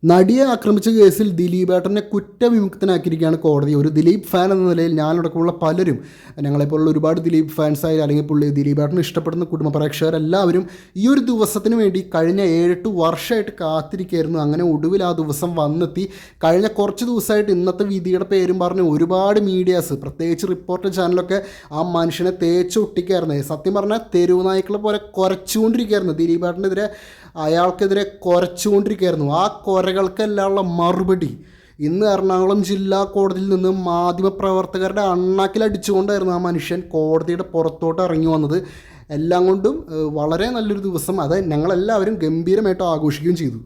നടിയെ ആക്രമിച്ച കേസിൽ ദിലീപേട്ടനെ കുറ്റവിമുക്തനാക്കിയിരിക്കുകയാണ് കോടതി. ഒരു ദിലീപ് ഫാൻ എന്ന നിലയിൽ ഞാനടക്കമുള്ള പലരും, ഞങ്ങളെപ്പോലുള്ള ഒരുപാട് ദിലീപ് ഫാൻസായി അല്ലെങ്കിൽ ദിലീപേട്ടനെ ഇഷ്ടപ്പെടുന്ന കുടുംബ പ്രേക്ഷകരെല്ലാവരും ഈ ഒരു ദിവസത്തിന് വേണ്ടി കഴിഞ്ഞ 7-8 വർഷമായിട്ട് കാത്തിരിക്കുകയായിരുന്നു. അങ്ങനെ ഒടുവിൽ ആ ദിവസം വന്നെത്തി. കഴിഞ്ഞ കുറച്ച് ദിവസമായിട്ട് ഇന്നത്തെ വിധിയുടെ പേരും പറഞ്ഞ് ഒരുപാട് മീഡിയാസ്, പ്രത്യേകിച്ച് റിപ്പോർട്ടർ ചാനലൊക്കെ ആ മനുഷ്യനെ തേച്ച് ഒട്ടിക്കായിരുന്നു. സത്യം പറഞ്ഞാൽ തെരുവ് നായ്ക്കളെ പോലെ കുരച്ചുകൊണ്ടിരിക്കുകയായിരുന്നു. ദിലീപേട്ടനെതിരെ, അയാൾക്കെതിരെ കുരച്ചുകൊണ്ടിരിക്കുകയായിരുന്നു. ആ കൊരകൾക്കെല്ലാം ഉള്ള മറുപടി ഇന്ന് എറണാകുളം ജില്ലാ കോടതിയിൽ നിന്ന് മാധ്യമപ്രവർത്തകരുടെ അണ്ണാക്കിലടിച്ചുകൊണ്ടായിരുന്നു ആ മനുഷ്യൻ കോടതിയുടെ പുറത്തോട്ട് ഇറങ്ങി വന്നത്. എല്ലാം കൊണ്ടും വളരെ നല്ലൊരു ദിവസം. അത് ഞങ്ങളെല്ലാവരും ഗംഭീരമായിട്ട് ആഘോഷിക്കുകയും ചെയ്തു.